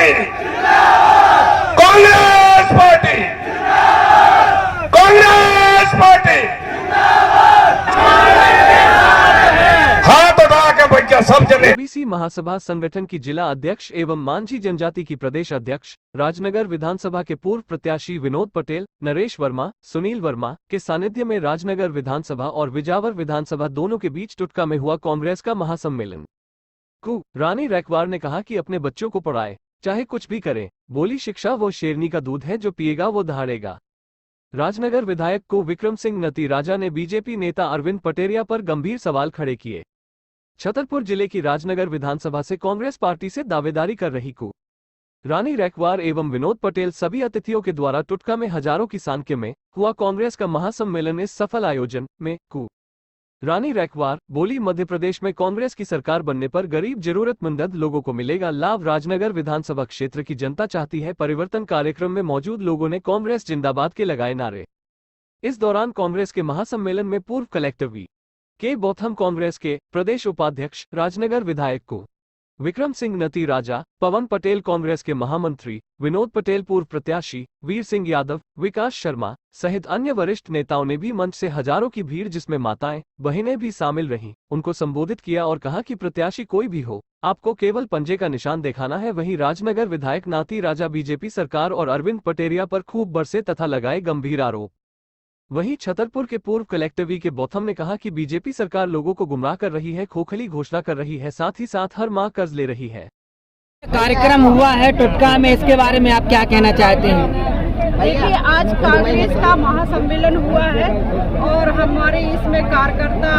Party, Congress party, Congress party. हाथ उठा के भैया सब जने। ओबीसी महासभा संगठन की जिला अध्यक्ष एवं मांझी जनजाति की प्रदेश अध्यक्ष राजनगर विधानसभा के पूर्व प्रत्याशी विनोद पटेल, नरेश वर्मा, सुनील वर्मा के सानिध्य में राजनगर विधानसभा और विजावर विधानसभा दोनों के बीच टुटका में हुआ कांग्रेस का महासम्मेलन। रानी रैकवार ने कहा कि अपने बच्चों को पढ़ाए, चाहे कुछ भी करे। बोली, शिक्षा वो शेरनी का दूध है, जो पिएगा वो दहाड़ेगा। राजनगर विधायक को विक्रम सिंह नती राजा ने बीजेपी नेता अरविंद पटेरिया पर गंभीर सवाल खड़े किए। छतरपुर जिले की राजनगर विधानसभा से कांग्रेस पार्टी से दावेदारी कर रही रानी रैकवार एवं विनोद पटेल सभी अतिथियों के द्वारा टुटका में हजारों की सांख्य में हुआ कांग्रेस का महासम्मेलन। इस सफल आयोजन में रानी रैकवार बोली, मध्य प्रदेश में कांग्रेस की सरकार बनने पर गरीब जरूरतमंद लोगों को मिलेगा लाभ। राजनगर विधानसभा क्षेत्र की जनता चाहती है परिवर्तन। कार्यक्रम में मौजूद लोगों ने कांग्रेस जिंदाबाद के लगाए नारे। इस दौरान कांग्रेस के महासम्मेलन में पूर्व कलेक्टर वी के बोथम, कांग्रेस के प्रदेश उपाध्यक्ष राजनगर विधायक विक्रम सिंह नती राजा, पवन पटेल कांग्रेस के महामंत्री, विनोद पटेल पूर्व प्रत्याशी, वीर सिंह यादव, विकास शर्मा सहित अन्य वरिष्ठ नेताओं ने भी मंच से हजारों की भीड़ जिसमें माताएं बहनें भी शामिल रहीं, उनको संबोधित किया और कहा कि प्रत्याशी कोई भी हो, आपको केवल पंजे का निशान दिखाना है। वहीं राजनगर विधायक नाती राजा बीजेपी सरकार और अरविंद पटेरिया पर खूब बरसे तथा लगाए गंभीर आरोप। वहीं छतरपुर के पूर्व कलेक्टर वी के बोथम ने कहा कि बीजेपी सरकार लोगों को गुमराह कर रही है, खोखली घोषणा कर रही है, साथ ही साथ हर माह कर्ज ले रही है। कार्यक्रम हुआ है टुटका में, इसके बारे में आप क्या कहना चाहते हैं? देखिए, आज कांग्रेस का महासम्मेलन हुआ है और हमारे इसमें कार्यकर्ता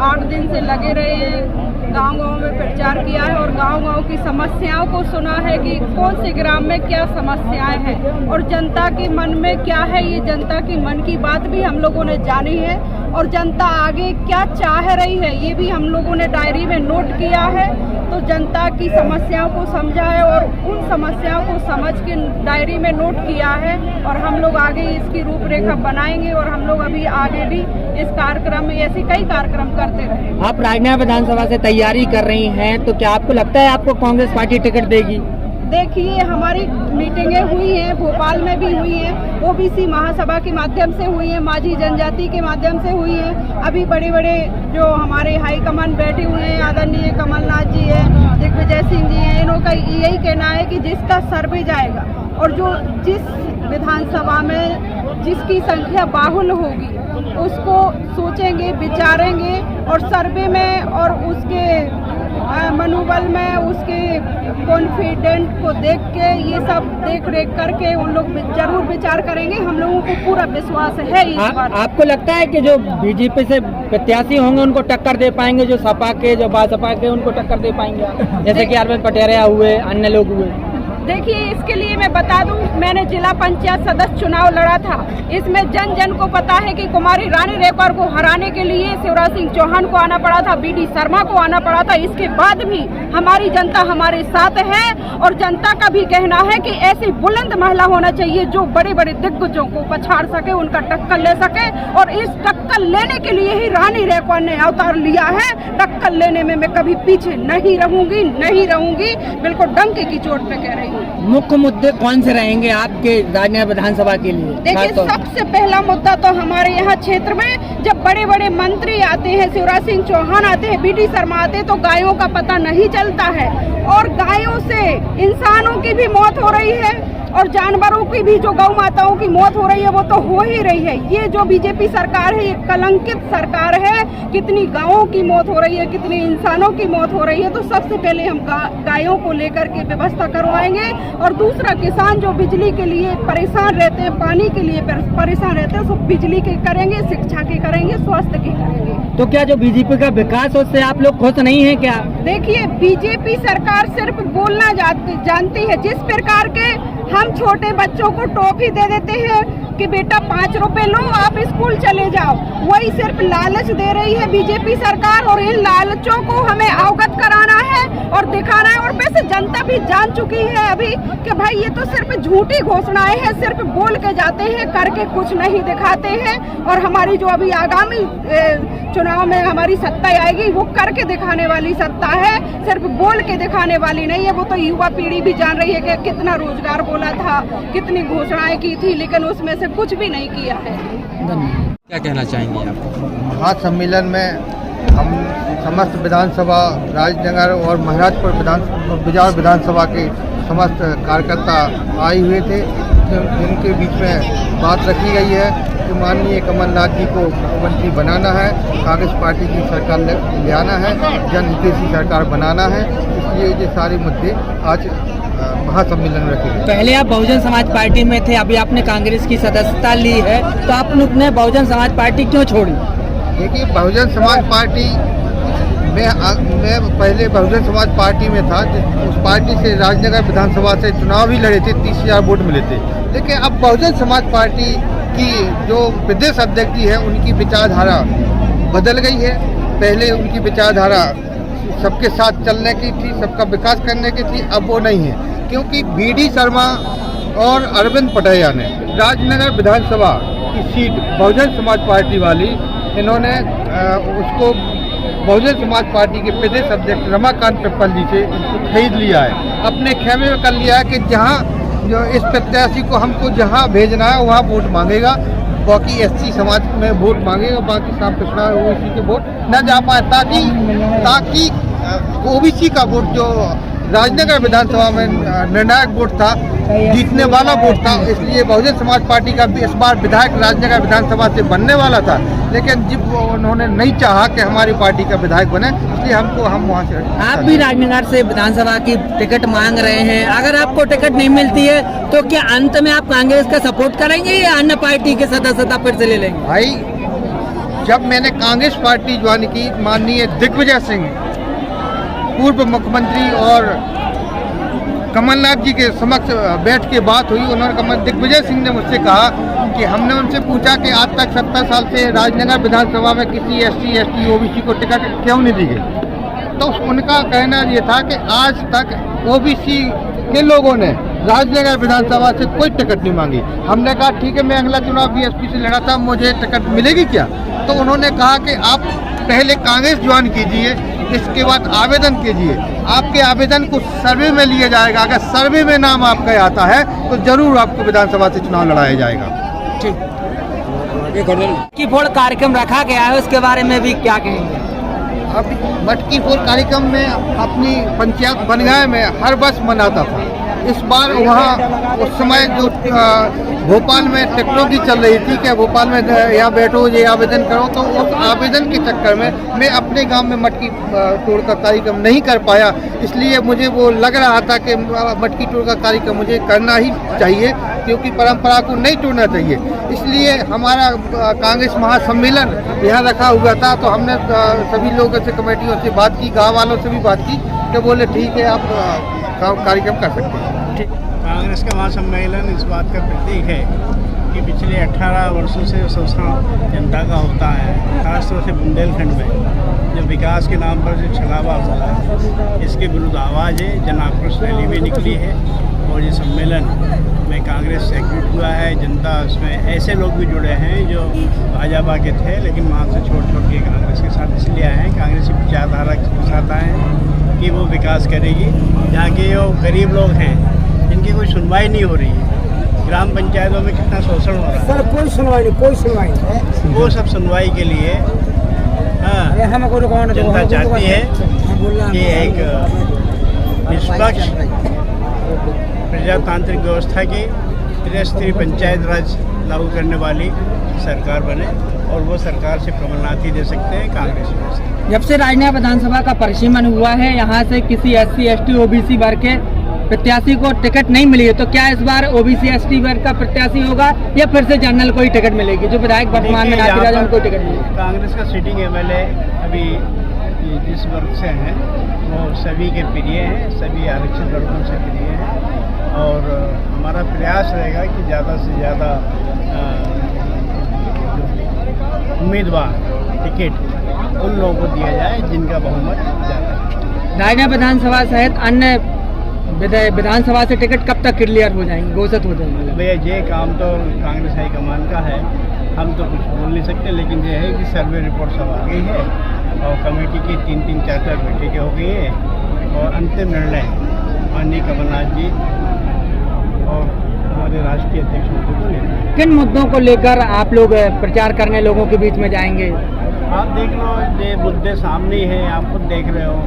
8 दिन से लगे रहे हैं। गांव-गांव में प्रचार किया है और गांव-गांव की समस्याओं को सुना है कि कौन से ग्राम में क्या समस्याएं हैं और जनता के मन में क्या है। ये जनता की मन की बात भी हम लोगों ने जानी है और जनता आगे क्या चाह रही है ये भी हम लोगों ने डायरी में नोट किया है। तो जनता की समस्याओं को समझा है और उन समस्याओं को समझ के डायरी में नोट किया है और हम लोग आगे इसकी रूपरेखा बनाएंगे और हम लोग अभी आगे भी इस कार्यक्रम में ऐसे कई कार्यक्रम करते रहे। आप राजनगर विधानसभा से तैयारी कर रही हैं, तो क्या आपको लगता है आपको कांग्रेस पार्टी टिकट देगी? देखिए, हमारी मीटिंगें हुई हैं, भोपाल में भी हुई हैं, ओबीसी महासभा के माध्यम से हुई हैं, माझी जनजाति के माध्यम से हुई हैं। अभी बड़े बड़े जो हमारे हाईकमान बैठे हुए हैं, आदरणीय कमलनाथ जी है, दिग्विजय सिंह जी हैं, इन्हों का यही कहना है कि जिसका सर्वे जाएगा और जो जिस विधानसभा में जिसकी संख्या बाहुल होगी उसको सोचेंगे, विचारेंगे और सर्वे में और उसके मनोबल में, उसके कॉन्फिडेंट को देख के, ये सब देख रेख करके उन लोग जरूर विचार करेंगे। हम लोगों को पूरा विश्वास है इस बार। आपको लगता है कि जो बीजेपी से प्रत्याशी होंगे उनको टक्कर दे पाएंगे, जो सपा के, जो भाजपा के, उनको टक्कर दे पाएंगे, जैसे कि अरविंद पटेरिया हुए, अन्य लोग हुए? देखिए, इसके लिए मैं बता दूं, मैंने जिला पंचायत सदस्य चुनाव लड़ा था। इसमें जन जन को पता है कि कुमारी रानी रैकवार को हराने के लिए शिवराज सिंह चौहान को आना पड़ा था, बीडी शर्मा को आना पड़ा था। इसके बाद भी हमारी जनता हमारे साथ है और जनता का भी कहना है कि ऐसी बुलंद महिला होना चाहिए जो बड़े बड़े दिग्गजों को पछाड़ सके, उनका टक्कर ले सके और इस टक्कर लेने के लिए ही रानी रैकवार ने अवतार लिया है। टक्कर लेने में मैं कभी पीछे नहीं रहूंगी, बिल्कुल डंके की चोट पे कह रही हूँ। मुख्य मुद्दे कौन से रहेंगे आपके राजनगर विधानसभा के लिए? देखिए, सबसे पहला मुद्दा तो हमारे यहाँ क्षेत्र में जब बड़े बड़े मंत्री आते हैं, शिवराज सिंह चौहान आते हैं, बीडी शर्मा आते हैं, तो गायों का पता नहीं चलता है और गायों से इंसानों की भी मौत हो रही है और जानवरों की भी, जो गौ माताओं की मौत हो रही है वो तो हो ही रही है। ये जो बीजेपी सरकार है ये कलंकित सरकार है। कितनी गायों की मौत हो रही है, कितनी इंसानों की मौत हो रही है। तो सबसे पहले हम गायों को लेकर के व्यवस्था करवाएंगे और दूसरा, किसान जो बिजली के लिए परेशान रहते हैं, पानी के लिए परेशान रहते हैं, सब बिजली के करेंगे, शिक्षा के करेंगे, स्वास्थ्य के करेंगे। तो क्या जो बीजेपी का विकास उससे आप लोग खुश नहीं है क्या? देखिए, बीजेपी सरकार सिर्फ बोलना जानती है। जिस प्रकार के हम छोटे बच्चों को टॉफी दे देते हैं कि बेटा 5 रुपए लो, आप स्कूल चले जाओ, वही सिर्फ लालच दे रही है बीजेपी सरकार और इन लालचों को हमें अवगत कराना है और दिखाना है। और वैसे जनता भी जान जान चुकी है अभी कि भाई ये तो सिर्फ झूठी घोषणाएं हैं, सिर्फ बोल के जाते हैं, करके कुछ नहीं दिखाते हैं। और हमारी जो अभी आगामी चुनाव में हमारी सत्ता आएगी वो करके दिखाने वाली सत्ता है, सिर्फ बोल के दिखाने वाली नहीं है। वो तो युवा पीढ़ी भी जान रही है कि कितना रोजगार बोला था, कितनी घोषणाएं की थी, लेकिन उसमें से कुछ भी नहीं किया है। क्या कहना चाहेंगे आप? महासम्मेलन में हम समस्त विधानसभा राजनगर और महाराजपुर विधानसभा के समस्त कार्यकर्ता आए हुए थे, जिनके बीच में बात रखी गई है कि माननीय कमलनाथ जी को मुख्यमंत्री बनाना है, कांग्रेस पार्टी की सरकार ले आना है, जनहितैषी सरकार बनाना है। इसलिए ये सारे मुद्दे आज महासम्मेलन में रखे गए। पहले आप बहुजन समाज पार्टी में थे, अभी आपने कांग्रेस की सदस्यता ली है, तो आपने बहुजन समाज पार्टी क्यों छोड़ी? देखिए, बहुजन समाज पार्टी मैं पहले बहुजन समाज पार्टी में था, उस पार्टी से राजनगर विधानसभा से चुनाव भी लड़े थे, 30,000 वोट मिले थे। लेकिन अब बहुजन समाज पार्टी की जो प्रदेश अध्यक्ष जी है, उनकी विचारधारा बदल गई है। पहले उनकी विचारधारा सबके साथ चलने की थी, सबका विकास करने की थी, अब वो नहीं है। क्योंकि BD शर्मा और अरविंद पटैया ने राजनगर विधानसभा की सीट बहुजन समाज पार्टी वाली, इन्होंने उसको बहुजन समाज पार्टी के प्रदेश अध्यक्ष रमाकांत पिप्पल जी से खरीद लिया है, अपने खेमे में कर लिया है कि जहां जो इस प्रत्याशी को हमको जहां भेजना है वहां वोट मांगेगा, बाकी SC समाज में वोट मांगेगा, बाकी साम पिछड़ा OBC के वोट न जा पाए, ताकि OBC का वोट जो राजनगर विधानसभा में निर्णायक वोट था, जीतने वाला वोट था। इसलिए बहुजन समाज पार्टी का भी इस बार विधायक राजनगर विधानसभा से बनने वाला था, लेकिन जब उन्होंने नहीं चाहा कि हमारी पार्टी का विधायक बने, इसलिए हम वहाँ से। आप भी राजनगर से विधानसभा की टिकट मांग रहे हैं, अगर आपको टिकट नहीं मिलती है तो क्या अंत में आप कांग्रेस का सपोर्ट करेंगे या अन्य पार्टी की सदस्यता फिर से ले लेंगे? भाई, जब मैंने कांग्रेस पार्टी ज्वाइन की, माननीय दिग्विजय सिंह पूर्व मुख्यमंत्री और कमलनाथ जी के समक्ष बैठ के बात हुई, उन्होंने दिग्विजय सिंह ने मुझसे कहा कि हमने उनसे पूछा कि आज तक 70 साल से राजनगर विधानसभा में किसी SC ST OBC को टिकट क्यों नहीं दी गई, तो उनका कहना ये था कि आज तक OBC के लोगों ने राजनगर विधानसभा से कोई टिकट नहीं मांगी। हमने कहा ठीक है, मैं अगला चुनाव BSP से लड़ा था, मुझे टिकट मिलेगी क्या? तो उन्होंने कहा कि आप पहले कांग्रेस ज्वाइन कीजिए, इसके बाद आवेदन कीजिए, आपके आवेदन को सर्वे में लिया जाएगा, अगर सर्वे में नाम आपका आता है तो जरूर आपको विधानसभा से चुनाव लड़ाया जाएगा। की फोड़ कार्यक्रम रखा गया है, उसके बारे में भी क्या कहेंगे? अब मटकी फोड़ कार्यक्रम में अपनी पंचायत बनगांव में हर वर्ष मनाता था। इस बार वहाँ उस समय जो भोपाल में टेक्नोलॉजी चल रही थी कि भोपाल में यहाँ बैठो, ये आवेदन करो, तो उस आवेदन के चक्कर में मैं अपने गांव में मटकी तोड़ का कार्यक्रम नहीं कर पाया। इसलिए मुझे वो लग रहा था कि मटकी तोड़ का कार्यक्रम मुझे करना ही चाहिए, क्योंकि परंपरा को नहीं तोड़ना चाहिए। इसलिए हमारा कांग्रेस महासम्मेलन यहाँ रखा हुआ था, तो हमने सभी लोगों से, कमेटियों से बात की, गाँव वालों से भी बात की, तो बोले ठीक है, आप कार्यक्रम कर सकते हैं। कांग्रेस का महासम्मेलन इस बात का प्रतीक है कि पिछले 18 वर्षों से शोषण जनता का होता है, खासतौर से बुंदेलखंड में जो विकास के नाम पर जो छलावा हुआ, इसके विरुद्ध आवाज़ है, जन आक्रोश रैली भी निकली है। और ये सम्मेलन में कांग्रेस से एकजुट हुआ है, जनता उसमें ऐसे लोग भी जुड़े हैं जो भाजपा के थे लेकिन वहाँ से छोड़ के कांग्रेस के साथ इसलिए आए हैं, कांग्रेस की विचारधारा के साथ आए हैं कि वो विकास करेगी। जहाँ के जो गरीब लोग हैं जिनकी कोई सुनवाई नहीं हो रही है, ग्राम पंचायतों में कितना शोषण हो रहा है, सर कोई सुनवाई नहीं, वो सब सुनवाई के लिए जनता चाहती है कि एक निष्पक्ष प्रजातांत्रिक व्यवस्था की त्रिस्तरीय पंचायत राज लागू करने वाली सरकार बने, और वो सरकार से कमलनाथ ही दे सकते हैं, कांग्रेस ही दे सकते हैं। जब से राजनगर विधानसभा का परिसीमन हुआ है, यहाँ से किसी SC ST OBC वर्ग के प्रत्याशी को टिकट नहीं मिली है, तो क्या इस बार OBC ST वर्ग का प्रत्याशी होगा या फिर से जनरल को ही टिकट मिलेगी? जो विधायक वर्तमान में नाथीराज, उनको टिकट मिलेगी। कांग्रेस का सिटिंग MLA अभी जिस वर्ग से हैं वो सभी के प्रिय हैं, सभी आरक्षित वर्गों से प्रिय हैं, और हमारा प्रयास रहेगा कि ज़्यादा से ज़्यादा उम्मीदवार टिकट उन लोगों को दिया जाए जिनका बहुमत ज़्यादा है। राजनगर विधानसभा सहित अन्य विधानसभा से टिकट कब तक क्लियर हो जाएंगे, घोषित हो जाएंगे? भैया ये काम तो कांग्रेस हाईकमान का है, हम तो कुछ बोल नहीं सकते, लेकिन ये है कि सर्वे रिपोर्ट सब आ गई है और कमेटी की 3-3, 4-4 बैठकें हो गई है और अंतिम निर्णय माननीय कमलनाथ जी और हमारे राष्ट्रीय अध्यक्ष मोदी को लेना है। किन मुद्दों को लेकर आप लोग प्रचार करने लोगों के बीच में जाएंगे? आप देख लो, ये मुद्दे सामने ही हैं, आप खुद देख रहे हो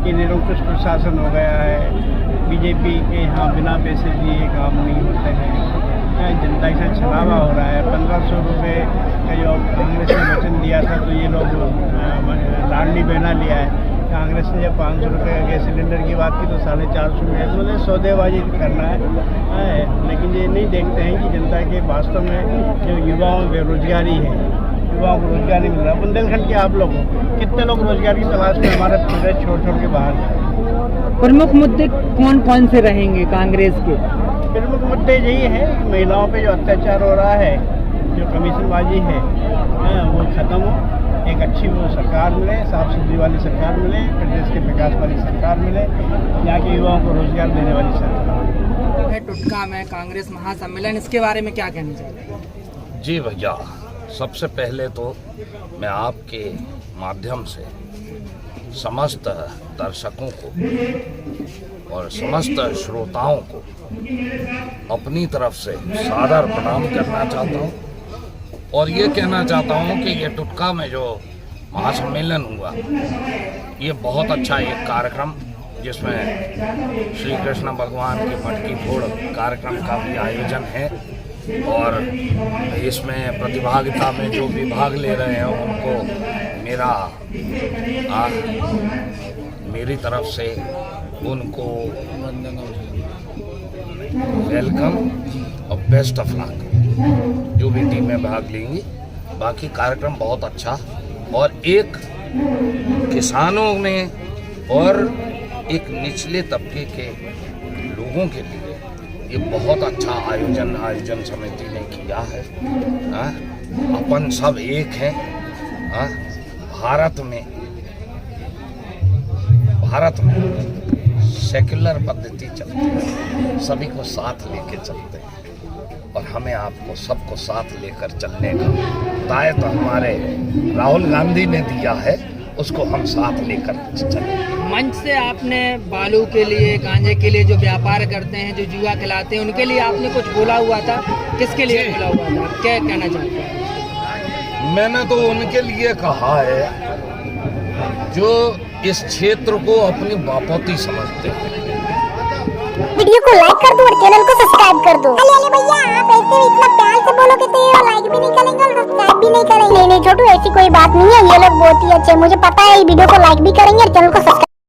कि निरंकुश प्रशासन हो गया है, बीजेपी के यहाँ बिना पैसे दिए काम नहीं होते हैं, जनता के साथ छलावा हो रहा है। 1500 रुपये का जो कांग्रेस ने वचन दिया था तो ये लोग लाडली बहना लिया है। कांग्रेस ने जब 500 रुपये का गैस सिलेंडर की बात की तो 450 में, मतलब सौदेबाजी करना है, लेकिन ये नहीं देखते हैं कि जनता के वास्तव में जो युवाओं में बेरोजगारी है, युवाओं को रोजगार नहीं मिल रहा। बुंदेलखंड के आप लोग कितने लोग रोजगार की तलाश में हमारे प्रदेश छोड़ के बाहर जाए। प्रमुख मुद्दे कौन कौन से रहेंगे कांग्रेस के? प्रमुख मुद्दे यही है कि महिलाओं पे जो अत्याचार हो रहा है, जो कमीशनबाजी है वो ख़त्म हो, एक अच्छी वो सरकार मिले, साफ सुथरी वाली सरकार मिले, प्रदेश के विकास वाली सरकार मिले, यहाँ के युवाओं को रोजगार देने वाली सरकार। टुटका में कांग्रेस महासम्मेलन, इसके बारे में क्या कहना चाहते हैं? जी भैया, सबसे पहले तो मैं आपके माध्यम से समस्त दर्शकों को और समस्त श्रोताओं को अपनी तरफ से सादर प्रणाम करना चाहता हूँ और ये कहना चाहता हूँ कि ये टुटका में जो महासम्मेलन हुआ, ये बहुत अच्छा एक कार्यक्रम, जिसमें श्री कृष्ण भगवान की मटकी फोड़ कार्यक्रम का भी आयोजन है और इसमें प्रतिभागिता में जो भी भाग ले रहे हैं उनको मेरी तरफ से उनको वेलकम और बेस्ट ऑफ लक, जो भी टीमें भाग लेंगी। बाकी कार्यक्रम बहुत अच्छा और एक किसानों में और एक निचले तबके के लोगों के लिए ये बहुत अच्छा आयोजन समिति ने किया है। अपन सब एक हैं। भारत में सेक्युलर पद्धति चलती है, सभी को साथ लेके चलते हैं और हमें आपको सबको साथ लेकर चलने का दायित्व हमारे राहुल गांधी ने दिया है, उसको हम साथ लेकर चलें। मंच से आपने बालू के लिए, गांजे के लिए जो व्यापार करते हैं, जो जुआ खिलाते हैं, उनके लिए आपने कुछ बोला हुआ था, किसके लिए बोला हुआ था, क्या कहना चाहते हैं? मैंने तो उनके लिए कहा है जो इस क्षेत्र को अपनी बापोती समझते हैं। वीडियो को लाइक कर दो और चैनल को सब्सक्राइब कर दो। अरे भैया, आप ऐसे इतना प्यार से बोलोगे तो ये लाइक भी नहीं करेंगे और सब्सक्राइब भी नहीं करेंगे। नहीं छोटू, ऐसी कोई बात नहीं है, ये लोग बहुत ही अच्छे, मुझे पता है। वीडियो को लाइक भी करेंगे और चैनल को सब्सक्राइब